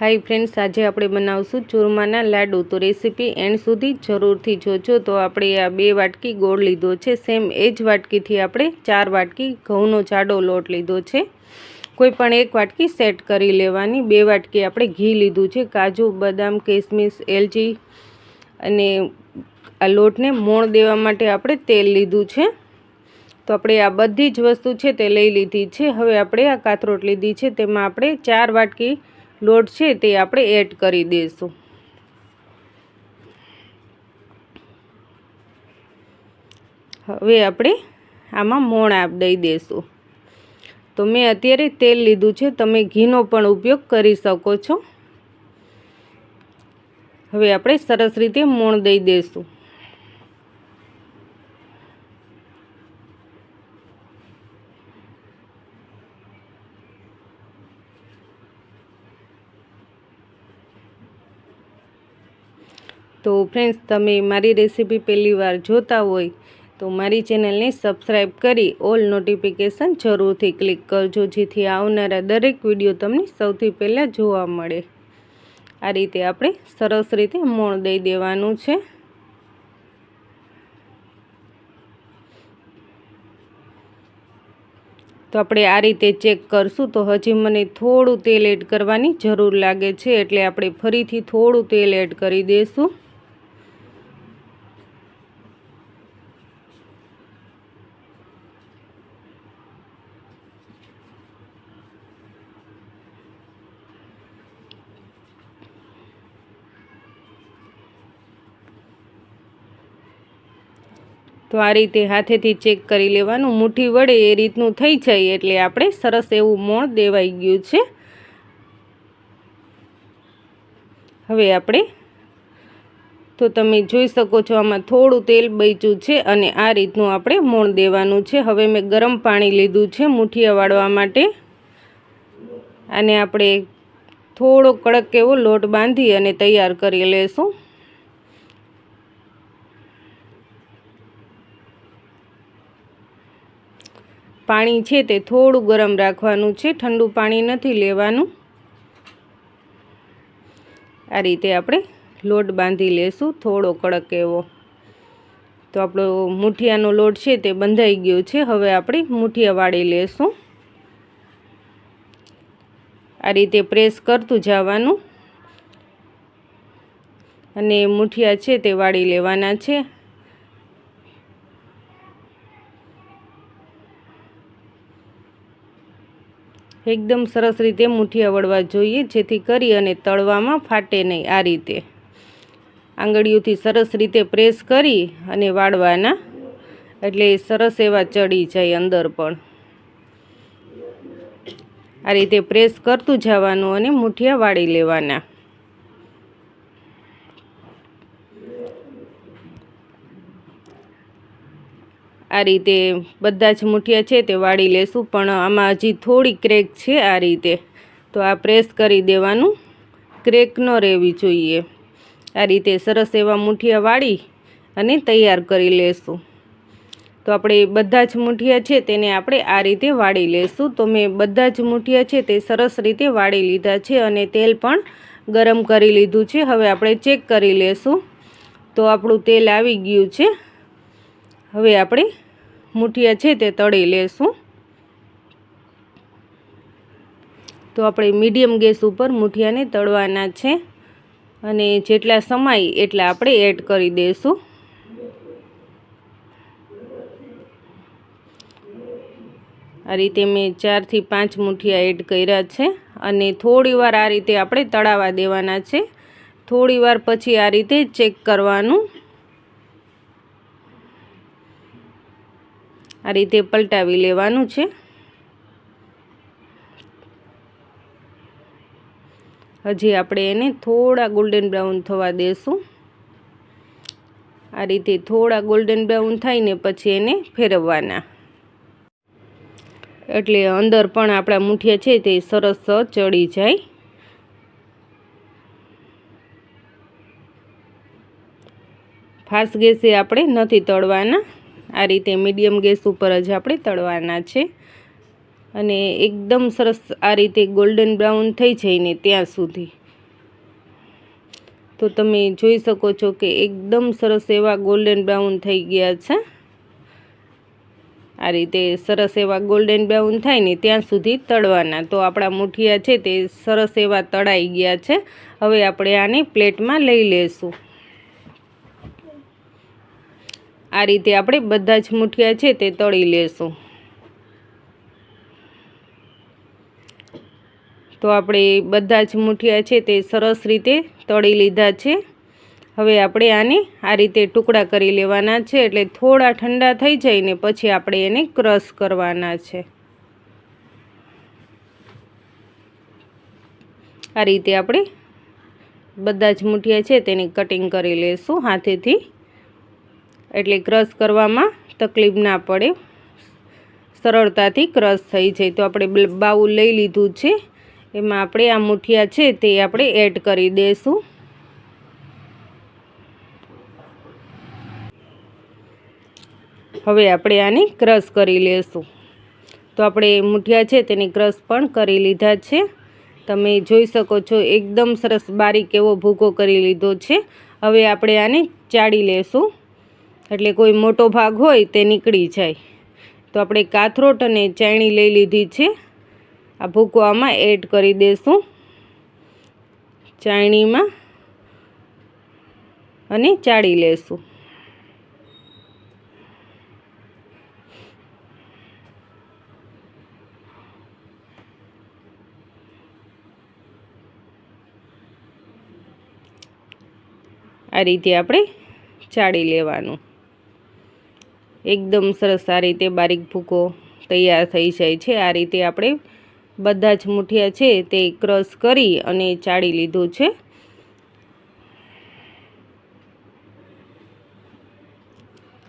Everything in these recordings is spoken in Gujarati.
हाय फ्रेंड्स, आज આપણે બનાવશું ચૂરમાના લાડુ। તો રેસીપી એન્ડ સુધી જરૂરથી જોજો। તો આપણે આ 2 વાટકી ગોળ લીધો છે। સેમ એ જ વાટકીથી આપણે 4 વાટકી ઘઉંનો જાડો લોટ લીધો છે। કોઈ પણ એક વાટકી સેટ કરી લેવાની। 2 વાટકી આપણે ઘી લીધું છે। કાજુ, બદામ, કિસમિસ, એલચી અને આ લોટને મોણ દેવા માટે આપણે તેલ લીધું છે। તો આપણે આ બધી જ વસ્તુ છે તે લઈ લીધી છે। હવે આપણે આ કાથરોટ લીધી છે, તેમાં આપણે 4 વાટકી લોટ છે તે આપણે એડ કરી દઈશું। હવે આપણે આમાં મોણ દઈ દઈશું। તો મેં અત્યારે તેલ લીધું છે, તમે ઘીનો પણ ઉપયોગ કરી શકો છો। હવે આપણે સરસ રીતે મોણ દઈ દઈશું। તો ફ્રેન્ડ્સ, તમે મારી રેસીપી પહેલી વાર જોતા હોય તો મારી ચેનલને સબસ્ક્રાઈબ કરી ઓલ નોટિફિકેશન જરૂરથી ક્લિક કરજો, જેથી આવનારા દરેક વિડીયો તમને સૌથી પહેલાં જોવા મળે। આ રીતે આપણે સરસ રીતે મોણ દઈ દેવાનું છે। તો આપણે આ રીતે ચેક કરશું તો હજી મને થોડું તેલ એડ કરવાની જરૂર લાગે છે, એટલે આપણે ફરીથી થોડું તેલ એડ કરી દઈશું। તો આ રીતે હાથેથી ચેક કરી લેવાનું, મુઠ્ઠી વડે એ રીતનું થઈ જાય એટલે આપણે સરસ એવું મોણ દેવાઈ ગયું છે। હવે આપણે તો તમે જોઈ શકો છો આમાં થોડું તેલ બચ્યું છે અને આ રીતનું આપણે મોણ દેવાનું છે। હવે મેં ગરમ પાણી લીધું છે મુઠિયા વાળવા માટે। આને આપણે થોડો કડક એવો લોટ બાંધી અને તૈયાર કરી લેશું। પાણી છે તે થોડું ગરમ રાખવાનું છે, ઠંડુ પાણી નથી લેવાનું। આ રીતે આપણે લોટ બાંધી લેશું થોડો કડક એવો। તો આપણો મુઠિયાનો લોટ છે તે બંધાઈ ગયો છે। હવે આપણે મુઠિયા વાળી લેશું। આ રીતે પ્રેસ કરતું જવાનું અને મુઠિયા છે તે વાળી લેવાના છે। એકદમ સરસ રીતે મુઠિયા વળવા જોઈએ, જેથી કરી અને તળવામાં ફાટે નહીં। આ રીતે આંગળીઓથી સરસ રીતે પ્રેસ કરી અને વાળવાના, એટલે સરસ એવા ચડી જાય અંદર પણ। આ રીતે પ્રેસ કરતું જવાનું અને મુઠિયા વાળી લેવાના। આ રીતે બધા જ મુઠિયા છે તે વાળી લેશું, પણ આમાં હજી થોડી ક્રેક છે। આ રીતે તો આ પ્રેસ કરી દેવાનું, ક્રેક ન રહેવી જોઈએ। આ રીતે સરસ એવા મુઠિયા વાળી અને તૈયાર કરી લેશું। તો આપણે બધા જ મુઠિયા છે તેને આપણે આ રીતે વાળી લેશું। તો મેં બધા જ મુઠિયા છે તે સરસ રીતે વાળી લીધા છે અને તેલ પણ ગરમ કરી લીધું છે। હવે આપણે ચેક કરી લેશું તો આપણું તેલ આવી ગયું છે। હવે આપણે મુઠિયા છે તે તળી લેશું। તો આપણે મીડિયમ ગેસ ઉપર મુઠિયાને તળવાના છે અને જેટલા સમાય એટલા આપણે એડ કરી દઈશું। આ રીતે મેં 4 થી 5 મુઠિયા એડ કર્યા છે અને થોડી વાર આ રીતે આપણે તળાવા દેવાના છે। થોડી વાર પછી આ રીતે ચેક કરવાનું, આ રીતે પલટાવી લેવાનું છે। હજી આપણે એને થોડા ગોલ્ડન બ્રાઉન થવા દેશું। આ રીતે થોડા ગોલ્ડન બ્રાઉન થાય ને પછી એને ફેરવવાના, એટલે અંદર પણ આપણા મુઠિયા છે તે સરસ ચડી જાય। ફાસ્ટ ગેસે આપણે નથી તળવાના, આ રીતે મીડિયમ ગેસ ઉપર જ આપણે તળવાના છે। અને એકદમ સરસ આ રીતે ગોલ્ડન બ્રાઉન થઈ જાય ને ત્યાં સુધી તો તમે જોઈ શકો છો કે એકદમ સરસ એવા ગોલ્ડન બ્રાઉન થઈ ગયા છે। આ રીતે સરસ એવા ગોલ્ડન બ્રાઉન થાય ને ત્યાં સુધી તળવાના। તો આપણા મુઠિયા છે તે સરસ એવા તળાઈ ગયા છે। હવે આપણે આને પ્લેટમાં લઈ લેશું। આ રીતે આપણે બધા જ મુઠિયા છે તે તળી લેશું। તો આપણે બધા જ મુઠિયા છે તે સરસ રીતે તળી લીધા છે। હવે આપણે આને આ રીતે ટુકડા કરી લેવાના છે, એટલે થોડા ઠંડા થઈ જાય ને પછી આપણે એને ક્રશ કરવાના છે। આ રીતે આપણે બધા જ મુઠિયા છે તેની કટિંગ કરી લેશું હાથેથી, એટલે ક્રશ કરવામાં તકલીફ ના પડે, સરળતાથી ક્રશ થઈ જાય। તો આપણે બાઉલ લઈ લીધું છે, એમાં આપણે આ મુઠિયા છે તે આપણે એડ કરી દઈશું। હવે આપણે આને ક્રશ કરી લેશું। તો આપણે મુઠિયા છે તેની ક્રશ પણ કરી લીધા છે। તમે જોઈ શકો છો એકદમ સરસ બારીક એવો ભૂકો કરી લીધો છે। હવે આપણે આને ચાળી લેશું, એટલે કોઈ મોટો ભાગ હોય તે નીકળી જાય। તો આપણે કાથરોટ અને ચાયણી લઈ લીધી છે, આ ભૂકો આમાં એડ કરી દેશું ચાયણીમાં અને ચાળી લેશું। આ રીતે આપણે ચાળી લેવાનું। એકદમ સરસ આ રીતે બારીક ભૂકો તૈયાર થઈ જાય છે। આ રીતે આપણે બધા જ મુઠિયા છે તે ક્રશ કરી અને ચાળી લીધું છે।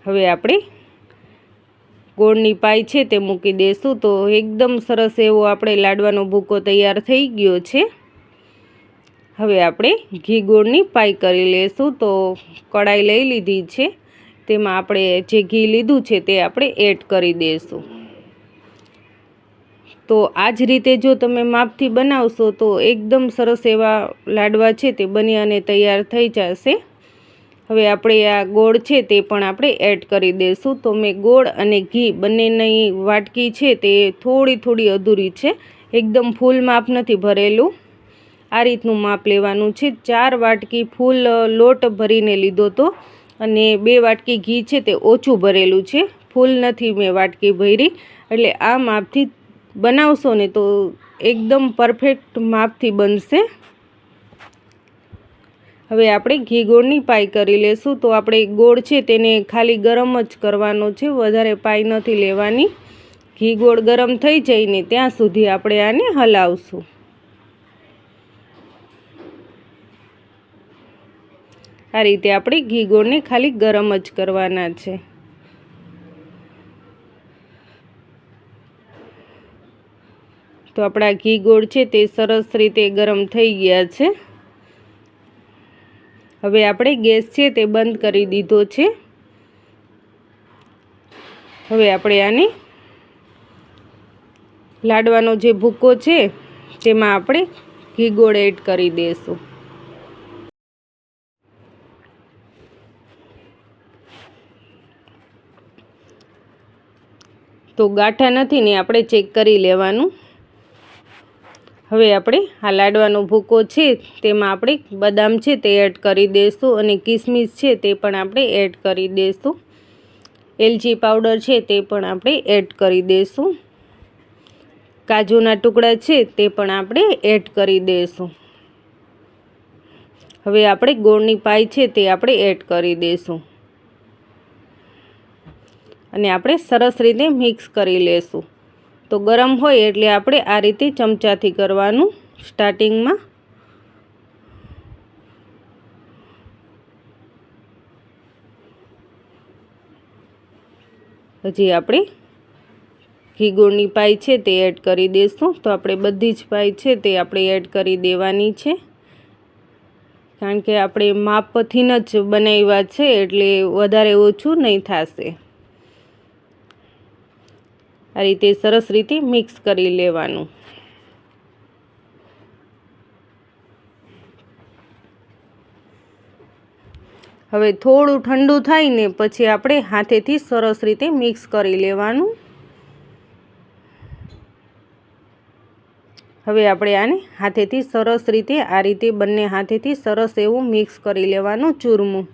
હવે આપણે ગોળની પાઈ છે તે મૂકી દઈશું। તો એકદમ સરસ એવો આપણે લાડવાનો ભૂકો તૈયાર થઈ ગયો છે। હવે આપણે ઘી ગોળની પાઈ કરી લેશું। તો કડાઈ લઈ લીધી છે, તેમાં આપણે જે ઘી લીધું છે તે આપણે એડ કરી દઈશું। તો આ જ રીતે જો તમે માપથી બનાવશો તો એકદમ સરસ એવા લાડવા છે તે બની અને તૈયાર થઈ જશે। હવે આપણે આ ગોળ છે તે પણ આપણે એડ કરી દઈશું। તો મેં ગોળ અને ઘી બંનેની વાટકી છે તે થોડી અધૂરી છે, એકદમ ફૂલ માપ નથી ભરેલું। આ રીતનું માપ લેવાનું છે। 4 વાટકી ફૂલ લોટ ભરીને લીધો તો, અને 2 વાટકી ઘી છે તે ઓછું ભરેલું છે, ફૂલ નથી મેં વાટકી ભરી। એટલે આ માપથી બનાવશો ને તો એકદમ પરફેક્ટ માપથી બનશે। હવે આપણે ઘી ગોળની પાઈ કરી લેશું। તો આપણે ગોળ છે તેને ખાલી ગરમ જ કરવાનો છે, વધારે પાઈ નથી લેવાની। ઘી ગોળ ગરમ થઈ જાય ને ત્યાં સુધી આપણે આને હલાવશું। આ રીતે આપણે ઘી ગોળને ખાલી ગરમ જ કરવાના છે। તો આપણા ઘી ગોળ છે તે સરસ રીતે ગરમ થઈ ગયા છે। હવે આપણે ગેસ છે તે બંધ કરી દીધો છે। હવે આપણે આને લાડવાનો જે ભૂકો છે તેમાં આપણે ઘી ગોળ એડ કરી દઈશું। તો ગાંઠા નથી ને આપણે ચેક કરી લેવાનું। હવે આપણે આ લાડવાનો ભૂકો છે તેમાં આપણે બદામ છે તે એડ કરી દઈશું, અને કિસમિસ છે તે પણ આપણે એડ કરી દઈશું। એલચી પાવડર છે તે પણ આપણે એડ કરી દઈશું। કાજુના ટુકડા છે તે પણ આપણે એડ કરી દઈશું। હવે આપણે ગોળની પાઈ છે તે આપણે એડ કરી દઈશું, અને આપણે સરસ રીતે મિક્સ કરી લેશું। તો ગરમ હોય એટલે આપણે આ રીતે ચમચાથી કરવાનું સ્ટાર્ટિંગમાં। હજી આપણે ઘી ગોળની પાઈ છે તે એડ કરી દઈશું। તો આપણે બધી જ પાઈ છે તે આપણે એડ કરી દેવાની છે, કારણ કે આપણે માપથી જ બનાવ્યા છે એટલે વધારે ઓછું નહીં થશે। આ રીતે સરસ રીતે મિક્સ કરી લેવાનું। હવે થોડું ઠંડુ થાય ને પછી આપણે હાથેથી સરસ રીતે મિક્સ કરી લેવાનું. હવે આપણે આને હાથેથી સરસ રીતે આ રીતે બંને હાથેથી સરસ એવું મિક્સ કરી લેવાનું ચૂરમું.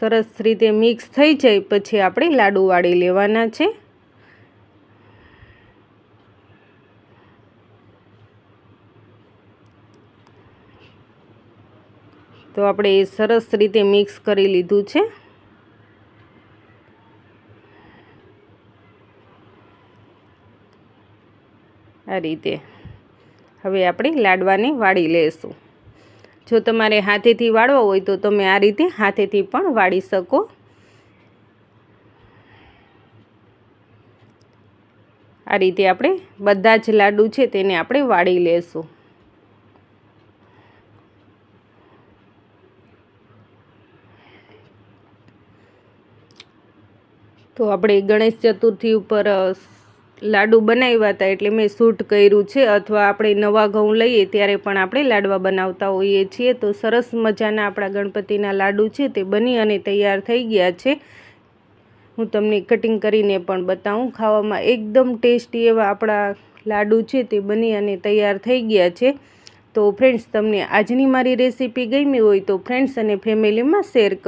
સરસ રીતે મિક્સ થઈ જાય પછી આપણે લાડુ વાળી લેવાના છે. તો આપણે એ સરસ રીતે મિક્સ કરી લીધું છે. આ રીતે હવે આપણે લાડવાને વાળી લઈશું. જો તમારે હાથેથી વાળવા હોય તો તમે આ રીતે હાથેથી પણ વાળી શકો. આ રીતે આપણે બધા જ લાડુ છે તેને આપણે વાળી લેશું. તો આપણે ગણેશ ચતુર્થી ઉપર લાડુ બનાવ્યા હતા એટલે મેં શૂટ કર્યું છે, અથવા આપણે નવા ઘઉં લઈએ ત્યારે પણ આપણે લાડવા બનાવતા હોઈએ છીએ. તો સરસ મજાના આપણા ગણપતિના લાડુ છે તે બની અને તૈયાર થઈ ગયા છે. હું તમને કટિંગ કરીને પણ બતાવું. ખાવામાં એકદમ ટેસ્ટી એવા આપણા લાડુ છે તે બની અને તૈયાર થઈ ગયા છે. તો ફ્રેન્ડ્સ, તમને આજની મારી રેસીપી ગમી હોય તો ફ્રેન્ડ્સ અને ફેમિલીમાં શેર કરો.